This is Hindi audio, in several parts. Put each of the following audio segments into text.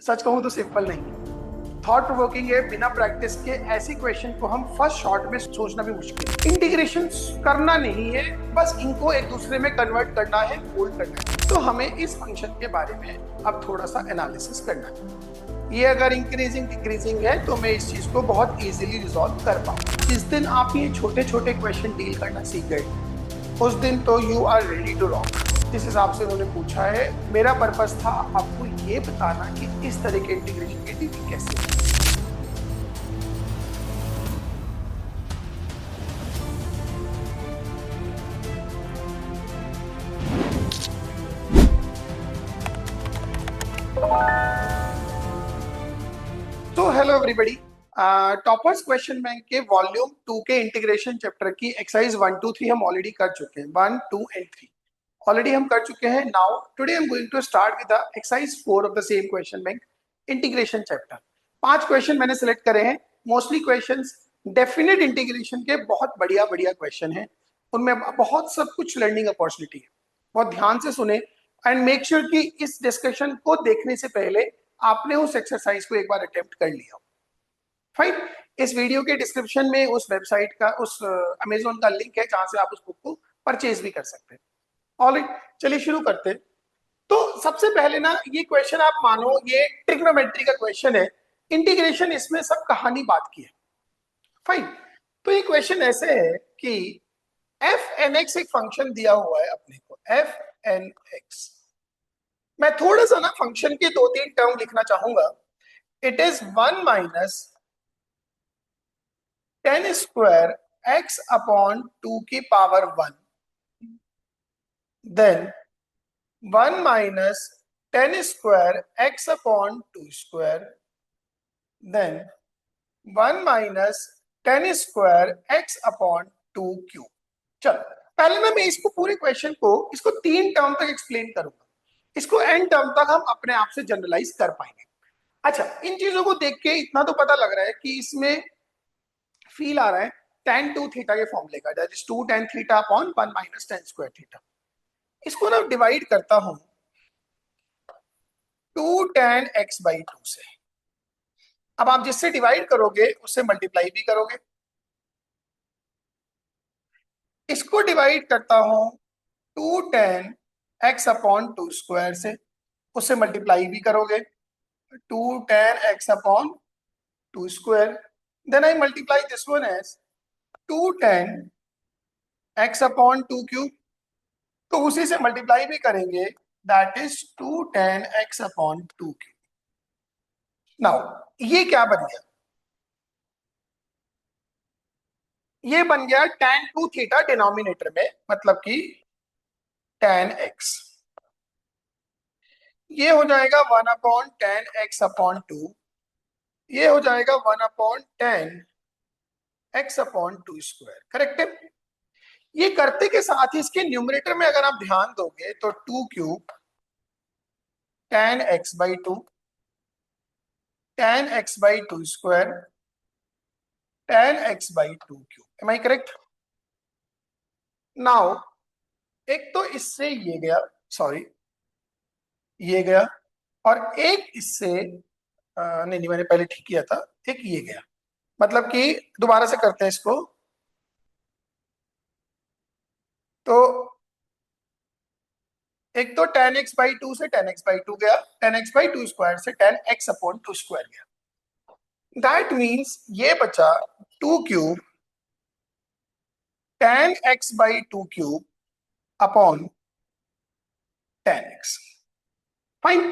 सच कहूं तो सिंपल नहीं। थॉट प्रोवोकिंग है, बिना प्रैक्टिस के ऐसी क्वेश्चन को हम फर्स्ट शॉट में सोचना भी मुश्किल है। इंटीग्रेशन करना नहीं है, बस इनको एक दूसरे में कन्वर्ट करना है, फोल्ड करना है। तो हमें इस फंक्शन के बारे में अब थोड़ा सा एनालिसिस करना है। ये अगर इंक्रीजिंग डिक्रीजिंग है तो मैं इस चीज को बहुत इजीली रिजॉल्व कर पाऊँ। जिस दिन आप ये छोटे छोटे क्वेश्चन डील करना सीख गए उस दिन तो you are ready to rock. जिस हिसाब से उन्होंने पूछा है, मेरा पर्पस था आपको ये बताना कि इस तरह के इंटीग्रेशन की डीलिंग कैसे है। तो hello everybody, toppers question bank के वॉल्यूम 2 के इंटीग्रेशन चैप्टर की एक्सरसाइज 1 2 3 हम ऑलरेडी कर चुके हैं। 1 2 एंड 3 ऑलरेडी हम कर चुके हैं। Now today I am going to start with the exercise 4 of the same question bank integration chapter. 5 question मैंने सिलेक्ट करे हैं। मोस्टली क्वेश्चंस डेफिनेट इंटीग्रेशन के बहुत बढ़िया बढ़िया क्वेश्चन हैं। उनमें बहुत सब कुछ लर्निंग अपॉर्चुनिटी है। बहुत ध्यान से सुने एंड मेक श्योर कि इस डिस्कशन को देखने से पहले आपने उस एक्सरसाइज को एक बार अटेम्प्ट कर लिया। फाइन। इस वीडियो के डिस्क्रिप्शन में उस वेबसाइट का, उस अमेजोन का लिंक है जहां से आप उस बुक को परचेज भी कर सकते हैं। ऑलराइट, चलिए शुरू करते हैं। तो सबसे पहले ना, ये क्वेश्चन आप मानो ये ट्रिग्नोमेट्री का क्वेश्चन है। इंटीग्रेशन इसमें सब कहानी बात की है। फाइन। तो ये क्वेश्चन ऐसे है कि एफ एन एक्स एक फंक्शन दिया हुआ है अपने को, एफ एन एक्स। मैं थोड़ा सा ना फंक्शन के 2-3 टर्म लिखना चाहूंगा। It is 1 minus 10 square x upon 2 की power 1, then 1 minus 10 square x upon 2 square, then 1 minus 10 square x upon 2 cube. चलो पहले ना मैं इसको पूरे क्वेश्चन को इसको 3 टर्म तक एक्सप्लेन करूंगा। इसको एन टर्म तक हम अपने आप से जनरलाइज कर पाएंगे। अच्छा, इन चीजों को देख के इतना तो पता लग रहा है कि इसमें फील आ रहा है tan 2 थीटा के फॉर्मूले का, that is 2 tan theta upon 1 minus tan square theta. इसको ना डिवाइड करता हूं 2 tan x बाई 2 से। अब आप जिससे डिवाइड करोगे उससे मल्टीप्लाई भी करोगे। इसको डिवाइड करता हूं 2 tan x अपॉन 2 स्क्वायर से, उससे मल्टीप्लाई भी करोगे। 2 tan x upon 2 square, then I multiply this one as 2 tan x upon 2 cube, तो उसी से मल्टीप्लाई भी करेंगे, that is 2 tan x upon 2 cube. Now ये क्या बन गया? ये बन गया tan 2 थीटा डिनोमिनेटर में, मतलब कि tan x। ये हो जाएगा 1 अपॉन tan x अपॉन 2, ये हो जाएगा 1 upon tan x upon 2 square. Correct है? ये करते के साथ ही इसके न्यूमरेटर में अगर आप ध्यान दोगे तो 2 cube tan x by 2, tan x by 2 square, tan x by 2 cube. Am I correct? Now एक तो इससे ये गया, सॉरी ये गया, और एक इससे नहीं नहीं मैंने पहले ठीक किया था, एक ये गया। मतलब कि दोबारा से करते हैं इसको। तो एक तो tan x बाई 2 से tan x बाई 2 गया, tan x बाई 2 स्क्वायर से tan x अपॉन 2 स्क्वायर गया। दैट मीन्स ये बचा 2 cube tan x by 2 cube upon tan x। Fine.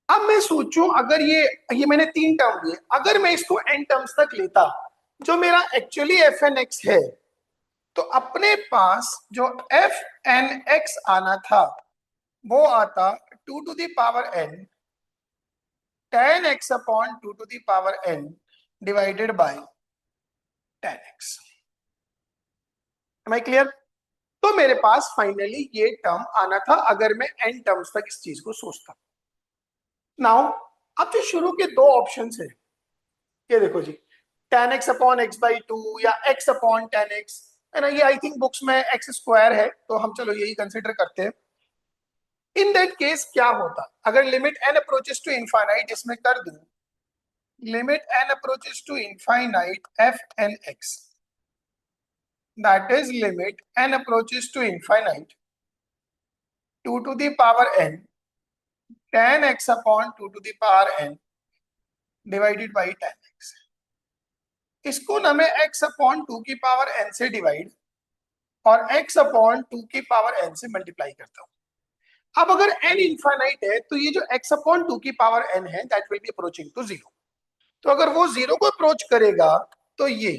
अब मैं सोचूं, अगर ये मैंने 3 टर्म लिए, अगर मैं इसको n टर्म्स तक लेता, जो मेरा एक्चुअली एफ एन एक्स है, तो अपने पास जो एफ एन एक्स आना था वो आता 2 to the power n tan x upon 2 to the power n divided by tan x। Am I clear? तो मेरे पास फाइनली ये टर्म आना था अगर मैं n टर्म्स तक इस चीज को सोचता। नाउ अब जो शुरू के 2 ऑप्शन है, ये देखो जी, tan x upon x by 2 या x अपॉन tan x है ना। ये आई थिंक बुक्स में x स्क्वायर है, तो हम चलो यही कंसिडर करते हैं। इन दैट केस क्या होता, अगर limit n approaches to infinite इसमें कर दूं, limit n approaches to infinite f n x, that is limit n approaches to infinite 2 to the power n tan x upon 2 to the power n divided by tan x। इसको ना मैं x अपॉन 2 की पावर n से डिवाइड और x अपॉन 2 की पावर n से मल्टीप्लाई करता हूं। अब अगर n इनफाइनाइट है तो ये जो x अपॉन 2 की पावर n है that will be approaching to zero. तो अगर वो जीरो को अप्रोच करेगा तो ये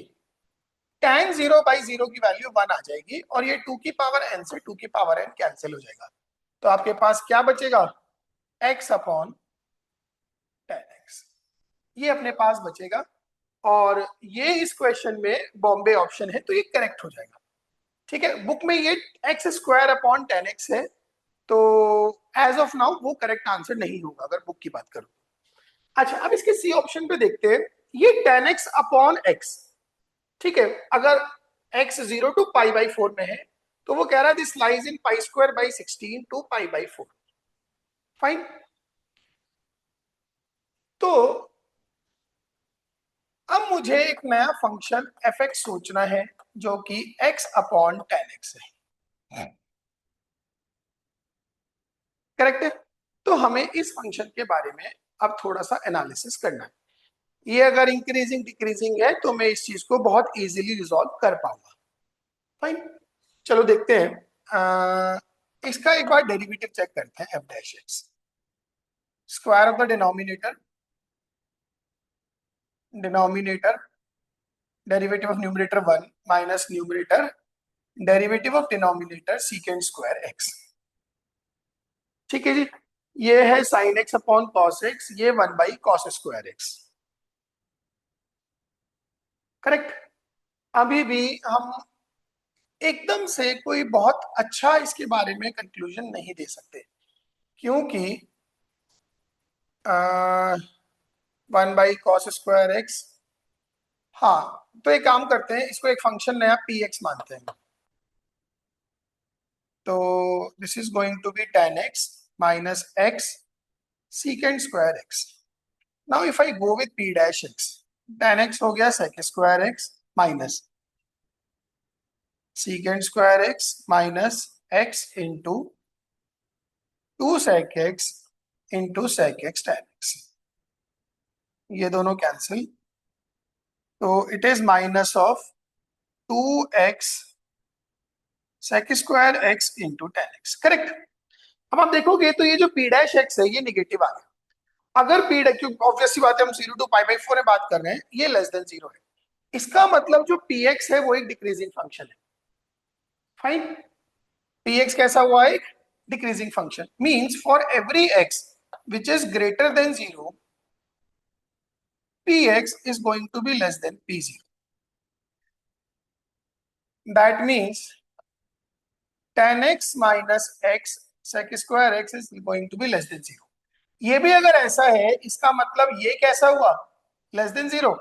tan 0 बाई 0 की वैल्यू 1 आ जाएगी और ये 2 की पावर n से 2 की पावर n कैंसिल हो जाएगा। तो आपके पास क्या बचेगा, x अपॉन tan x, ये अपने पास बचेगा और ये इस क्वेश्चन में बॉम्बे ऑप्शन है तो ये करेक्ट हो जाएगा। ठीक है, बुक में ये x square upon ten x है तो एज ऑफ नाउ वो करेक्ट आंसर नहीं होगा अगर बुक की बात करूं। अच्छा, अब इसके सी ऑप्शन पे देखते हैं, ये टेन एक्स अपॉन एक्स, ठीक है, अगर एक्स 0 टू पाई बाई 4 में है तो वो कह रहा है this lies in pi square by 16 to pi by 4। Fine, तो अब मुझे एक नया फंक्शन एफ एक्स सोचना है जो कि x अपॉन टेन एक्स है, करेक्ट है। तो हमें इस फंक्शन के बारे में अब थोड़ा सा एनालिसिस करना है। ये अगर इंक्रीजिंग डिक्रीजिंग है तो मैं इस चीज को बहुत इजीली रिजॉल्व कर पाऊंगा। फाइन, चलो देखते हैं। इसका एक बार डेरिवेटिव चेक करते हैं, F dash x square of the denominator, denominator derivative of numerator 1 minus numerator derivative of denominator सीकेंड square x. ठीक है जी, ये है sign x upon cos x, ये 1 by cos square x, correct. अभी भी हम एकदम से कोई बहुत अच्छा इसके बारे में कंक्लूजन नहीं दे सकते क्योंकि 1 बाई कॉस स्क्वायर एक्स, हाँ तो एक काम करते हैं, इसको एक फंक्शन नया पी एक्स मानते हैं। तो this is going to be ten x minus x second square x. Now if I go with p dash x, ten x हो गया sec square x minus second square x minus x into 2 sec x into sec x tan x, ये दोनों कैंसिल, तो it is minus of 2x sec square x into tan x, correct. अब आप देखोगे तो ये जो p डैश x है ये निगेटिव आ गया। अगर p डैश, क्योंकि ऑब्वियसली बात है हम 0 टू पाई बाई 4 में बात कर रहे हैं, ये लेस देन 0 है, इसका मतलब जो px है वो एक डिक्रीजिंग फंक्शन है। फाइन, px कैसा हुआ, एक decreasing function, means for every x which is greater than 0 px is going to be less than p0, that means tan x minus x sec square x is going to be less than 0। ये भी अगर ऐसा है इसका मतलब ये कैसा हुआ, लेस देन 0,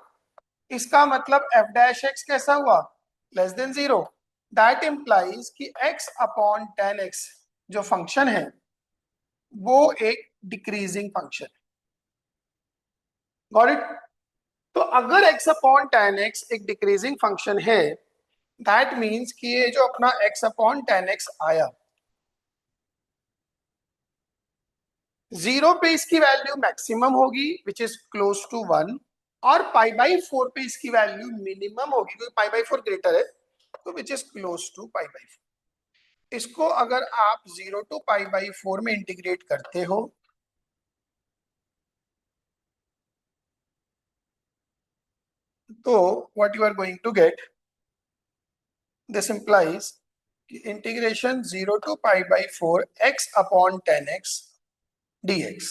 इसका मतलब f डैश x कैसा हुआ, लेस देन 0, दैट इंप्लाइज कि x अपॉन tan x जो फंक्शन है वो एक डिक्रीजिंग फंक्शन है। Got it. तो अगर x अपॉन tan x एक डिक्रीजिंग फंक्शन है दैट मीन्स कि ये जो अपना x अपॉन tan x आया, 0 पे इसकी वैल्यू मैक्सिमम होगी विच इज क्लोज टू 1 और पाई बाई 4 पे इसकी वैल्यू मिनिमम होगी क्योंकि पाई बाई 4 ग्रेटर है तो which is close to pi by 4। इसको अगर आप 0 टू पाई बाई 4 में इंटीग्रेट करते हो तो what you are going to get, this implies integration 0 to pi by 4 x upon tan x dx,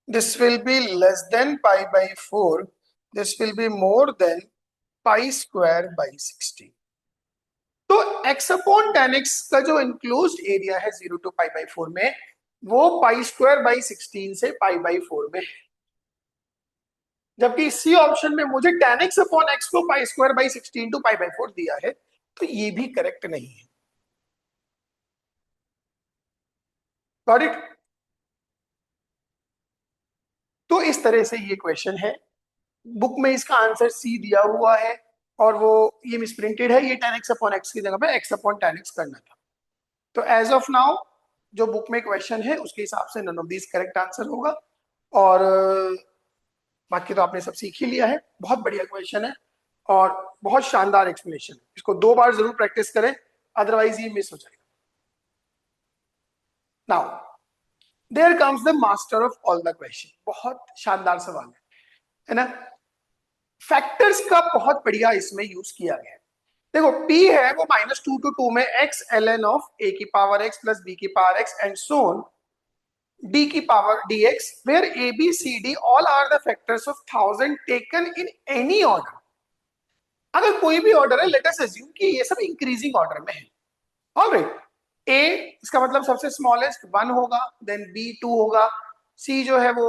this will be less than pi by 4, this will be more than pi square by 16। तो x अपॉन tan x का जो इंक्लोज्ड एरिया है 0 टू पाई बाई 4 में वो पाई स्क्वायर बाई 16 से पाई बाई 4 में है, जबकि इसी ऑप्शन में मुझे tan x अपॉन x को pi square by 16 to pi by 4 दिया है, तो ये भी करेक्ट नहीं है। Got it? तो इस तरह से ये क्वेश्चन है, बुक में इसका आंसर सी दिया हुआ है और वो ये मिसप्रिंटेड है, ये 10x अपॉन एक्स की जगह पे x अपॉन 10x करना था। तो एज ऑफ नाउ जो बुक में क्वेश्चन है उसके हिसाब से none of this correct answer होगा। और बाकी तो आपने सब सीख ही लिया है, बहुत बढ़िया क्वेश्चन है और बहुत शानदार एक्सप्लेनेशन है। इसको 2 बार जरूर प्रैक्टिस करें, अदरवाइज ये मिस हो जाएगा। Now there comes the master of all the question, बहुत शानदार सवाल है ना। फैक्टर्स का बहुत बढ़िया इसमें यूज किया गया है। देखो p है वो -2 to 2 में x ln ऑफ a की पावर x प्लस b की power x and so on d की power dx where a b c d all are the factors of 1000 taken in any order. अगर कोई भी ऑर्डर है, लेट अस अज्यूम कि ये सब इंक्रीजिंग ऑर्डर में है। ऑलराइट, a इसका मतलब सबसे स्मॉलेस्ट 1 होगा, देन b 2 होगा, c जो है वो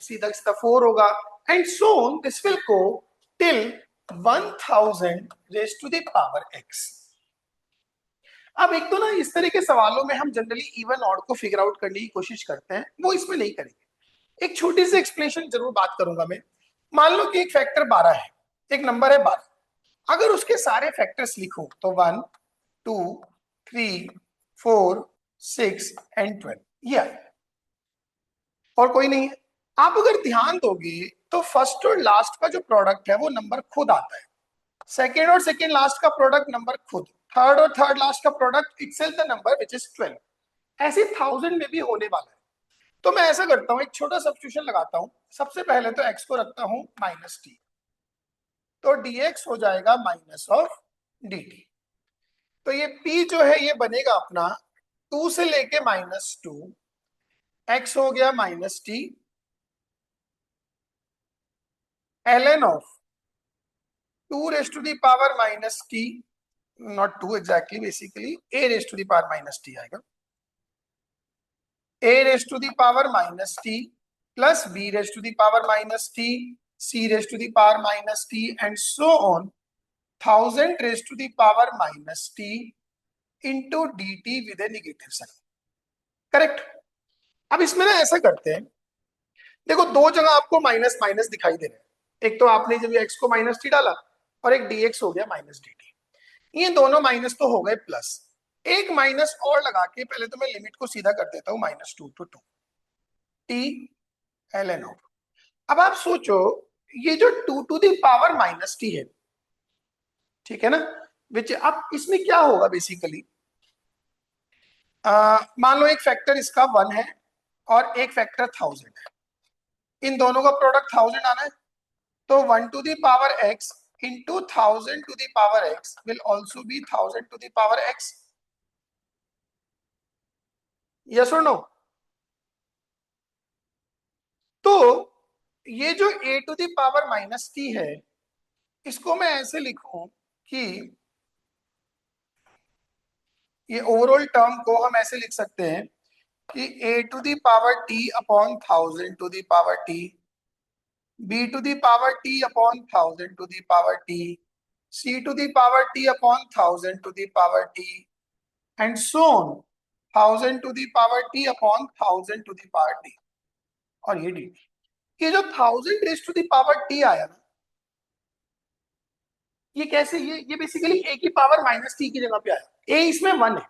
सीधा सीधा 4 होगा and so on this will go till 1000 raise to the power x। अब एक तो ना इस तरह के सवालों में हम जनरली इवन ऑड को फिगर आउट करने की कोशिश करते हैं, वो इसमें नहीं करेंगे। एक छोटी सी एक्सप्लेनेशन जरूर बात करूंगा मैं। मान लो कि एक फैक्टर 12 है, एक नंबर है 12, अगर उसके सारे फैक्टर्स लिखूं तो 1 2 3 4 6 एंड 12 ये आए और कोई नहीं है। आप अगर ध्यान दोगे तो फर्स्ट और लास्ट का जो प्रोडक्ट है वो नंबर खुद आता है, सेकेंड और सेकेंड लास्ट का प्रोडक्ट नंबर खुद, थर्ड और थर्ड लास्ट का product itself the number which is 12। ऐसे 1000 में भी होने वाला है। तो मैं ऐसा करता हूं, एक छोटा सब्स्टिट्यूशन लगाता हूं। सबसे पहले तो x को रखता हूं -t, तो dx हो जाएगा माइनस ऑफ dt। तो ये p जो है ये बनेगा अपना 2 से लेके -2, x हो गया -t ln of 2 raise to the power -t, not 2 exactly, basically a raise to the power -t आएगा, a raise to the power -t plus b raise to the power -t, c raise to the power -t and so on 1000 raise to the power -t into dt with a negative sign. Correct? अब इसमें ना ऐसा करते हैं, देखो दो जगह आपको माइनस माइनस दिखाई दे रहे हैं। एक तो आपने जब x को -t डाला और एक dx हो गया -dt, ये दोनों माइनस तो हो गए प्लस, एक माइनस और लगा के पहले तो मैं लिमिट को सीधा कर देता हूं -2 to 2 t ln ऑफ। अब आप सोचो ये जो 2 to द पावर -t है, ठीक है ना, विच अब इसमें क्या होगा बेसिकली, मान लो एक फैक्टर इसका 1 है और एक फैक्टर 1000 है, इन दोनों का प्रोडक्ट 1000 आना है, तो 1 to the power x into 1000 to the power x will also be 1000 to the power x। yes or no? तो ये जो a to the power -t है, इसको मैं ऐसे लिखूं कि ये ओवरऑल टर्म को हम ऐसे लिख सकते हैं कि a to the power t upon 1000 to the power t, b to the power t upon 1000 to the power t, c to the power t upon 1000 to the power t and so on 1000 to the power t upon 1000 to the power t। और ये dt, ये जो 1000 raise to the power t आया ना, ये कैसे, ये बेसिकली a की पावर -t की जगह पे आया, a इसमें 1 है,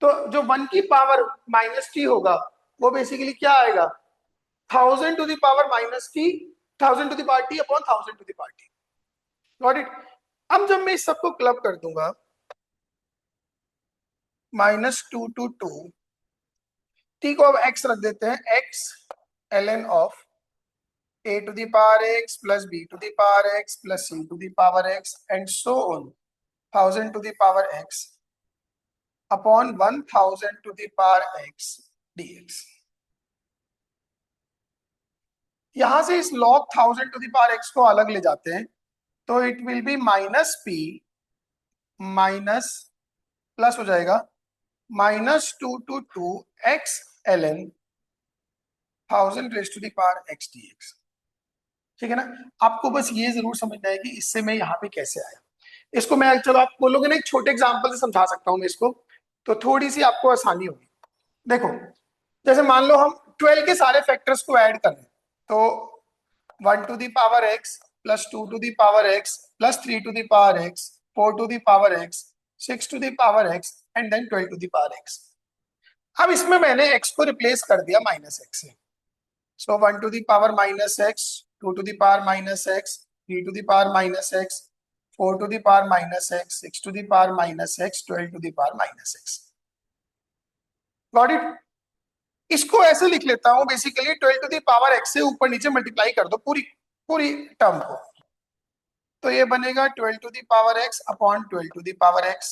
तो जो 1 की पावर -t होगा वो बेसिकली क्या आएगा, 1000 to the power -t, 1000 to the power t upon 1000 to the power t। Got it? अब जब मैं इस सबको क्लब कर दूंगा -2 to 2, t को अब x रख देते हैं, x ln of a to the power x plus b to the power x plus c to the power x and so on 1000 to the power x upon 1000 to the power x dx। यहां से इस log 1000 to the power x को अलग ले जाते हैं, तो it will be -p minus plus हो जाएगा -2 to 2 x ln 1000 raise to the power x dx। ठीक है ना? आपको बस ये जरूर समझना है कि इससे मैं यहाँ पे कैसे आया। इसको मैं, चलो आप बोलोगे ना, एक छोटे एग्जांपल से समझा सकता हूँ मैं इसको, तो थोड़ी सी आपको आसानी होगी। देखो, जैसे मान लो हम 12 के सारे फैक्टर्स को ऐड कर रहे हैं, तो 1 to the power x plus 2 to the power x plus 3 to the power x 4 to the power x 6 to the power x and then 12 to the power x. अब इसमें मैंने एक्स को रिप्लेस कर दिया माइनस एक्स से। So 1 to the power minus x, 2 to the power minus x, 3 to the power minus x, 4 to the power minus x, 6 to the power minus x, 12 to the power minus x. Got it? इसको ऐसे लिख लेता हूं, basically 12 to the power x से ऊपर नीचे मल्टीप्लाई कर दो पूरी पूरी टर्म को, तो ये बनेगा 12 to the power x upon 12 to the power x,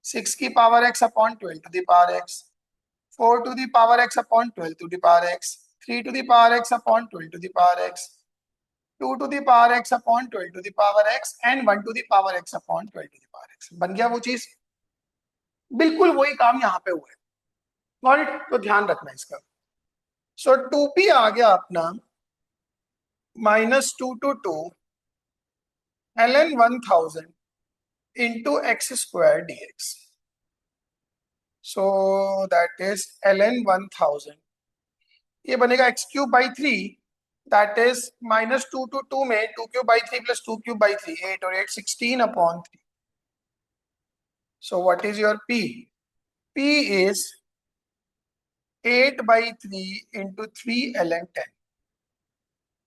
6 की power x upon 12 to the power x, 4 to the power x upon 12 to the power x, 3 to the power x upon 12 to the power x, 2 to the power x upon 12 to the power x and 1 to the power x upon 12 to the power x. बन गया वो चीज, बिल्कुल वही काम यहाँ पे हुआ है। Got it? तो ध्यान रखना इसका। सो 2p आ गया अपना -2 to 2 ln 1000 into x square dx. So that is ln 1000, ये बनेगा x cube by 3, that is -2 to 2 में 2 cube by 3 plus 2 cube by 3 8 और 8 16 upon 3। So what is your p? p is 8 by 3 into 3 ln 10,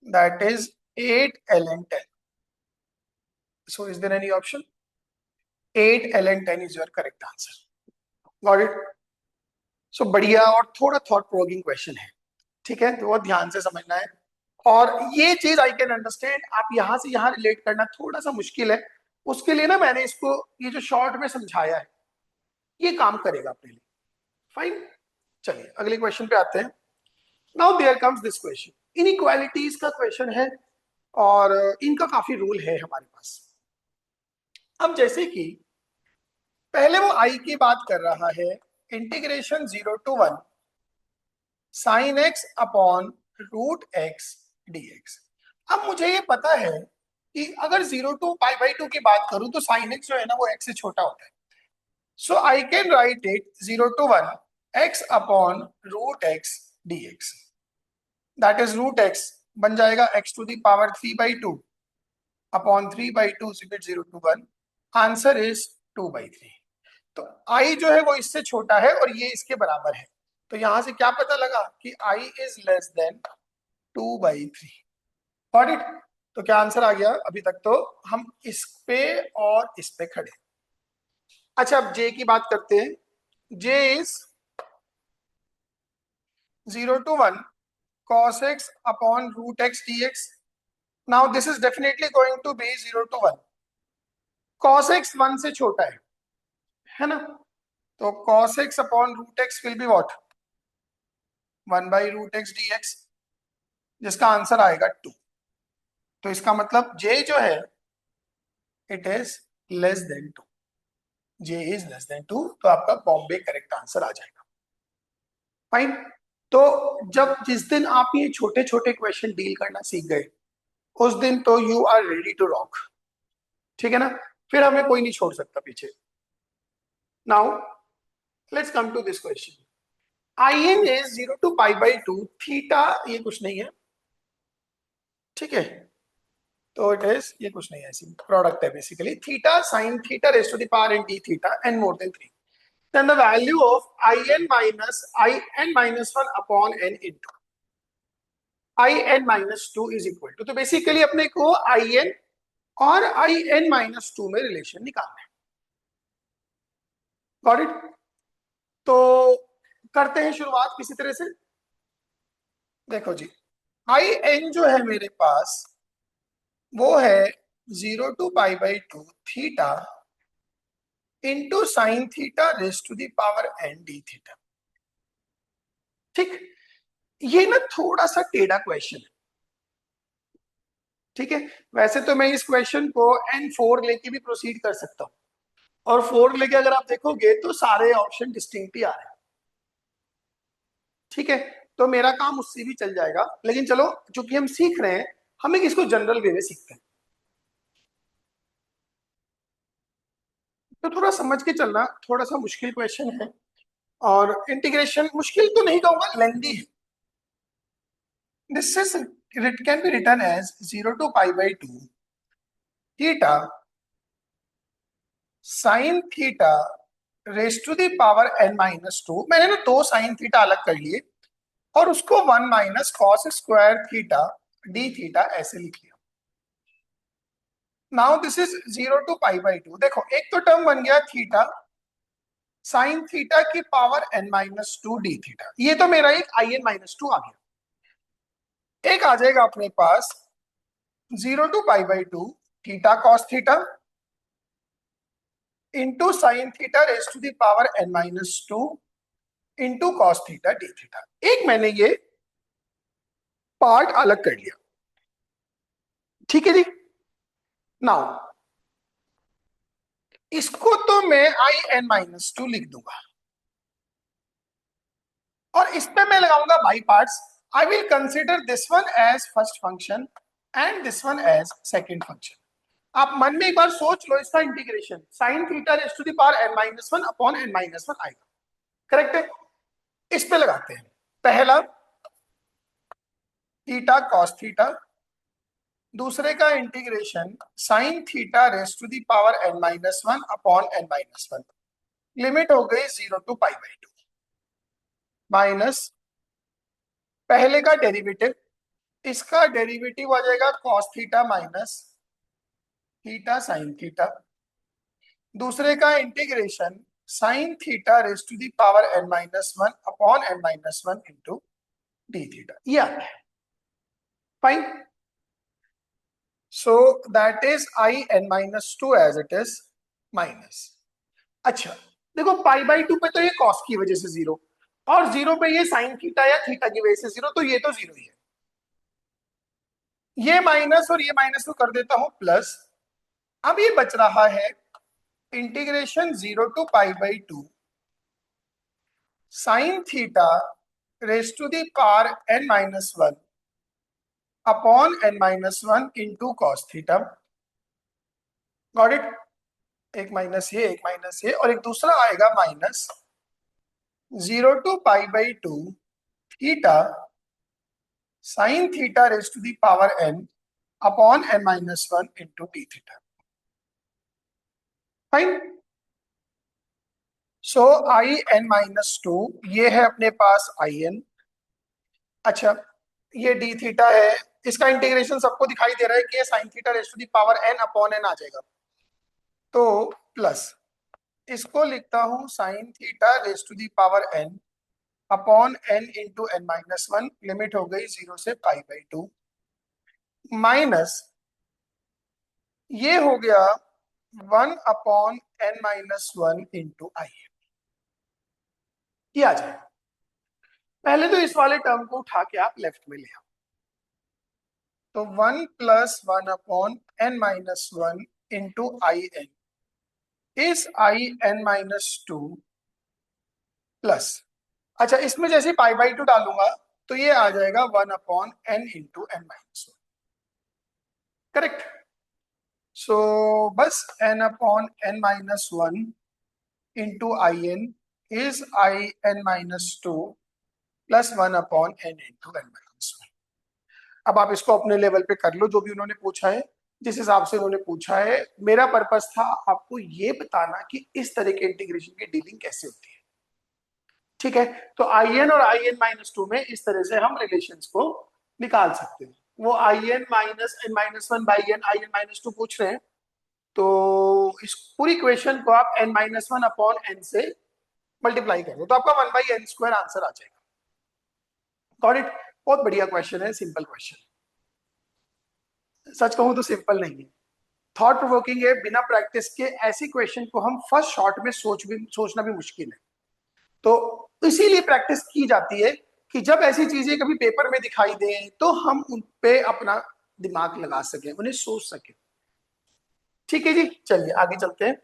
that is 8 ln 10. So is there any option? 8 ln 10 is your correct answer. Got it? So बढ़िया और थोड़ा थॉट प्रोवोकिंग क्वेश्चन है, ठीक है, तो वो ध्यान से समझना है। और ये चीज आई कैन अंडरस्टैंड, आप यहां से यहां रिलेट करना थोड़ा सा मुश्किल है, उसके लिए ना मैंने इसको ये जो शॉर्ट में समझाया है ये काम करेगा अपने लिए। फाइन, चलिए अगले क्वेश्चन पे आते हैं। Now there comes this question, inequalities का क्वेश्चन है और इनका काफी रूल है हमारे पास। अब जैसे कि पहले वो आई की बात कर रहा है, integration 0 to 1 sine x upon root x dx। अब मुझे ये पता है कि अगर 0 to π/2 की बात करूं तो साइन एक्स जो है ना वो x से छोटा होता है। So I can write it 0 to 1 x upon root x dx, that is root x बन जाएगा x to the power 3/2 upon 3/2 0 to 1, answer is 2/3। तो i जो है वो इससे छोटा है और ये इसके बराबर है, तो यहां से क्या पता लगा कि i is less than 2/3। Got it? तो क्या आंसर आ गया? अभी तक तो हम इस पे और इस पे खड़े। अच्छा, अब j की बात करते हैं। j is 0 to 1 cos x upon root x dx. Now this is definitely going to be 0 to 1. cos x 1 से छोटा है ना? तो cos x upon root x will be what? 1 by root x dx, जिसका आंसर आएगा 2। तो इसका मतलब j जो है it is less than 2, j is less than 2, तो आपका बॉम्बे करेक्ट आंसर आ जाएगा। फाइन। तो जब जिस दिन आप ये छोटे छोटे क्वेश्चन डील करना सीख गए उस दिन तो you are ready to rock, ठीक है ना? फिर हमें कोई नहीं छोड़ सकता पीछे। Now let's come to this question. I n is 0 to π/2, theta ये कुछ नहीं है, ठीक है, तो इट इज ये कुछ नहीं है, ऐसी प्रोडक्ट है basically, theta sine theta raise to the power n d theta n more than 3, then the value of in minus 1 upon n into in minus 2 is equal to, तो बेसिकली अपने को in और in minus 2 में रिलेशन निकालना है। Got it? तो करते हैं शुरुआत किसी तरह से। देखो जी, in जो है मेरे पास वो है 0 to π/2 theta into sine theta raise to the power n d theta. ठीक, ये ना थोड़ा सा टेढ़ा क्वेश्चन है, ठीक है। वैसे तो मैं इस क्वेश्चन को n4 लेके भी प्रोसीड कर सकता हूं, और 4 लेके अगर आप देखोगे तो सारे ऑप्शन डिस्टिंक्ट ही आ रहे हैं, ठीक है। तो मेरा काम उससे भी चल जाएगा, लेकिन चलो चूंकि हम सीख रहे हैं हम एक इसको जनरल वे में सीखते हैं, तो थोड़ा समझ के चलना, थोड़ा सा मुश्किल क्वेश्चन है और इंटीग्रेशन मुश्किल तो नहीं कहूंगा, लेंदी है। This is it can be written as 0 to π/2 theta sine theta raise to the power n-2। मैंने ना दो साइन थीटा अलग कर लिए और उसको 1 minus cos square theta d theta ऐसे लिख लिया। Now this is 0 to π/2। देखो एक तो टर्म बन गया थीटा साइन थीटा की पावर n-2 डी थीटा, ये तो मेरा एक in-2 आ गया। एक आ जाएगा अपने पास 0 to π/2 theta cos theta into sine theta raise to the power n-2 into cos theta d theta. एक मैंने ये पार्ट अलग कर लिया, ठीक है जी। नाउ इसको तो मैं in-2 लिख दूंगा और इस पे मैं लगाऊंगा by parts. I will consider this one as first function and this one as second function. आप मन में एक बार सोच लो, इसका integration sine theta raise to the power n-1 upon n-1 आएगा, करेक्ट है। इस पे लगाते हैं पहला थीटा कॉस थीटा, दूसरे का integration sine theta raise to the power n-1 upon n-1। Limit हो गई 0 to π/2 माइनस पहले का डेरिवेटिव, इसका डेरिवेटिव आ जाएगा cos theta minus theta sine theta, दूसरे का integration sine theta raise to the power n-1 upon n-1 into d theta, ये आता है। Fine, so that is in-2 as it is minus. अच्छा देखो π/2 पे तो ये कॉस की वजह से 0 और 0 पे ये साइन थीटा या थीटा की वजह से 0, तो ये तो 0 ही है। ये माइनस और ये माइनस को कर देता हूं प्लस। अब ये बच रहा है integration 0 to π/2 sine theta raise to the power n-1 upon n-1 into cos theta. Got it. एक माइनस ये और एक दूसरा आएगा minus 0 to π/2 theta sine theta raise to the power n upon n-1 into d theta. Fine, so in-2 ये है अपने पास in। अच्छा ये डी थीटा है, इसका इंटीग्रेशन सबको दिखाई दे रहा है कि ये sine theta raise to the power n upon n आ जाएगा, तो प्लस इसको लिखता हूं sine theta raise to the power n upon n into n-1। Limit हो गई 0 से π/2 माइनस ये हो गया 1 अपॉन n-1 इंटू i, ये आ जाएगा। पहले तो इस वाले टर्म को उठा के आप लेफ्ट में ले आओ, तो 1 plus 1 upon n-1 into in इस in-2 प्लस, अच्छा इसमें जैसे π/2 डालूंगा तो ये आ जाएगा 1 upon n into n-1, correct. So बस n upon n-1 into in is in-2 plus 1 upon n into n-1। अब आप इसको अपने लेवल पे कर लो, जो भी उन्होंने पूछा है, जिस हिसाब से उन्होंने पूछा है। मेरा पर्पस था आपको ये बताना कि इस तरह के इंटीग्रेशन की डीलिंग कैसे होती है, ठीक है। तो in और in-2 में इस तरह से हम रिलेशंस को निकाल सकते हैं। वो in minus n-1 by n in-2 पूछ रहे हैं, तो इस पूरी इक्वेशन को आप n-1 अपॉन n से मल्टीप्लाई कर दो तो आपका 1/n² आंसर आ जाएगा। Got it. बहुत बढ़िया क्वेश्चन है, सिंपल क्वेश्चन। सच कहूं तो सिंपल नहीं है, थॉट प्रोवोकिंग है। बिना प्रैक्टिस के ऐसी क्वेश्चन को हम फर्स्ट शॉट में सोचना भी मुश्किल है, तो इसीलिए प्रैक्टिस की जाती है कि जब ऐसी चीजें कभी पेपर में दिखाई दें तो हम उन पे अपना दिमाग लगा सकें, उन्हें सोच सकें। ठीक है जी, चलिए आगे चलते हैं।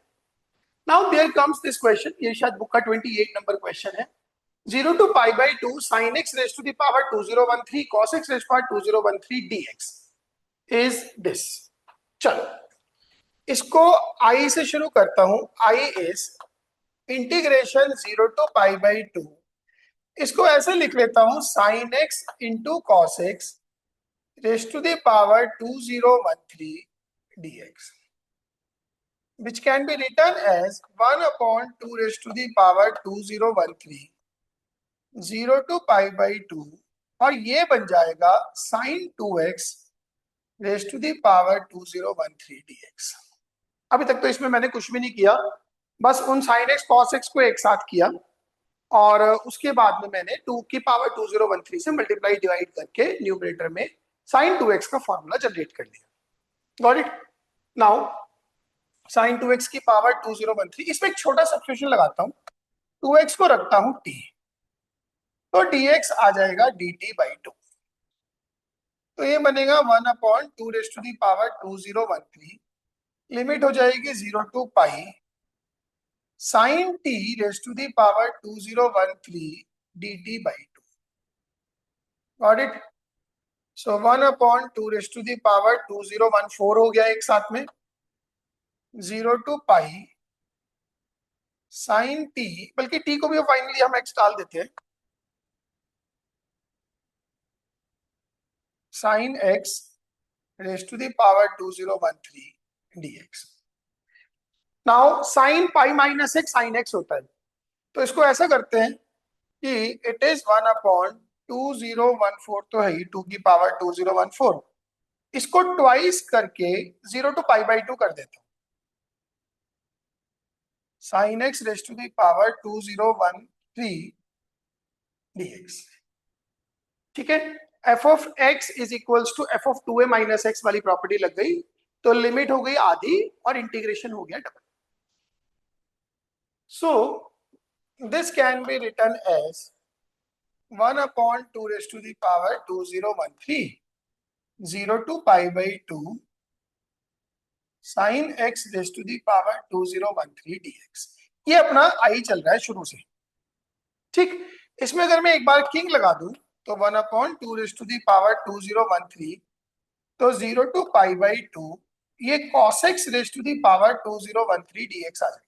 Now there comes this question, ये शायद बुक का 28 नंबर क्वेश्चन है। 0 to π/2 sin x raised to the power 2013 cos x raised to power 2013 dx is this. चलो इसको i से शुरू करता हूं। i इज इंटीग्रेशन 0 to π/2, इसको ऐसे लिख लेता हूं sin x into cos x raise to the power 2013 dx, which can be written as 1/2 raised to the power 2013 0 to π/2, और ये बन जाएगा sin 2x raise to the power 2013 dx। अभी तक तो इसमें मैंने कुछ भी नहीं किया, बस उन sin x cos x को एक साथ किया और उसके बाद में मैंने 2 की पावर 2013 से मल्टीप्लाई डिवाइड करके न्यूमरेटर में sin 2x का फॉर्मूला जनरेट कर दिया। Got it? Now sin 2x की पावर 2013, इसमें एक छोटा सब्स्टिट्यूशन लगाता हूं, 2x को रखता हूं t, तो dx आ जाएगा dt/2, तो ये बनेगा 1/2 raise to the power 2013, limit हो जाएगी 0 to π sin t raise to the power 2013 dt/2। Got it? So 1/2 raise to the power 2014 हो गया एक साथ में, 0 to π sin t, बल्कि t को भी फाइनली हम x डाल देते हैं, sin x raise to the power 2013 dx। Now sin π minus x sin x होता है, तो इसको ऐसा करते हैं कि इट इज 1/2014, तो है 2 की पावर 2014, इसको ट्वाइस करके 0 to π/2 कर देता हूं, sin x raise to the power 2013 dx। ठीक है, f of x is equals to f of 2a minus x वाली प्रॉपर्टी लग गई, तो लिमिट हो गई आधी और इंटीग्रेशन हो गया double. So this can be written as 1/2 raise to the power 2013 0 to π/2 sin x raise to the power 2013 dx। ये अपना आई चल रहा है शुरू से। ठीक, इसमें अगर मैं एक बार किंग लगा दूं तो 1/2 रेज टू दी पावर 2013, तो 0 to π/2, ये cos x raise to the power 2013 dx आ जाएगा।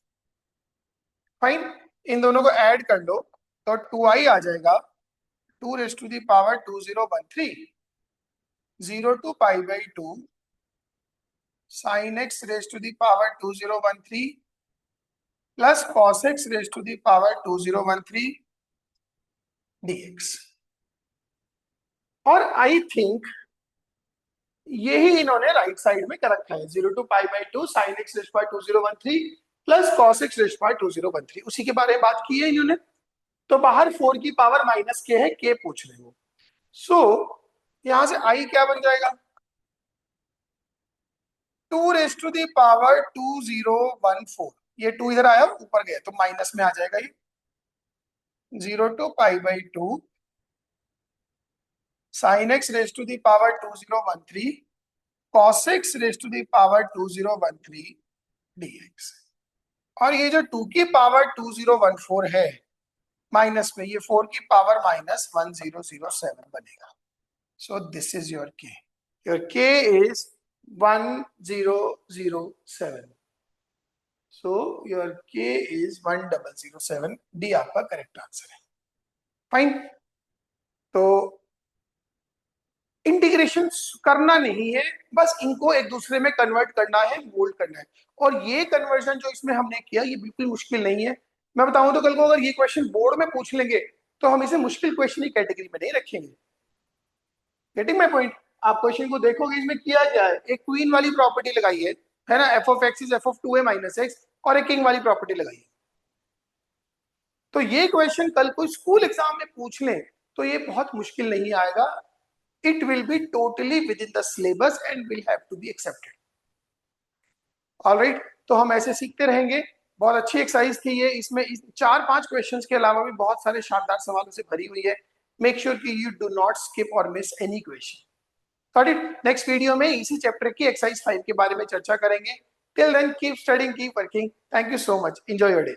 फाइन, इन दोनों को ऐड कर लो तो 2i आ जाएगा, 2 raise to the power 2013 0 to π/2 sin x raise to the power 2013 plus cos x raise to the power 2013 dx। और आई थिंक यही इन्होंने राइट साइड में कर रखा है, 0 to π/2 sin x raise power 2013 plus cos x raise power 2013, उसी के बारे में बात की है इन्होंने। तो बाहर 4 की पावर माइनस के है, के पूछ रहे हो, सो यहां से आई क्या बन जाएगा, 2 रेज टू दी पावर 2014, ये 2 इधर आया ऊपर गया तो माइनस में आ जाएगा, ये 0 to π/2 sin x raise to the power 2013 cos x raise to the power 2013 dx। और ये जो 2 की पावर 2014 है माइनस में, ये 4 की पावर माइनस 1007 बनेगा। So this is your k is 1007, so your k is 1007, D आपका करेक्ट आंसर है। फाइन, तो इंटीग्रेशन करना नहीं है, बस इनको एक दूसरे में कन्वर्ट करना है, मोल्ड करना है। और ये कन्वर्जन जो इसमें हमने किया ये बिल्कुल मुश्किल नहीं है। मैं बताऊं तो कल को अगर ये क्वेश्चन बोर्ड में पूछ लेंगे तो हम इसे मुश्किल क्वेश्चन की कैटेगरी में नहीं रखेंगे। Getting my point? आप क्वेश्चन को देखोगे, इसमें किया क्या है, एक क्वीन वाली प्रॉपर्टी लगाई है ना, f of x is f of 2a minus x, और एक किंग वाली प्रॉपर्टी लगाई है। तो ये क्वेश्चन कल को स्कूल एग्जाम में पूछ लें तो ये बहुत मुश्किल नहीं आएगा, it will be totally within the syllabus and will have to be accepted. All right, तो हम ऐसे सीखते रहेंगे। बहुत अच्छी एक्सरसाइज थी ये, इसमें 4-5 क्वेश्चंस के अलावा भी बहुत सारे शानदार सवालों से भरी हुई है। मेक श्योर कि यू डू नॉट स्किप और miss any question. Got it? Next video में इसी चैप्टर की एक्सरसाइज 5 के बारे में चर्चा करेंगे। Till then keep studying, keep working. Thank you so much, enjoy your day.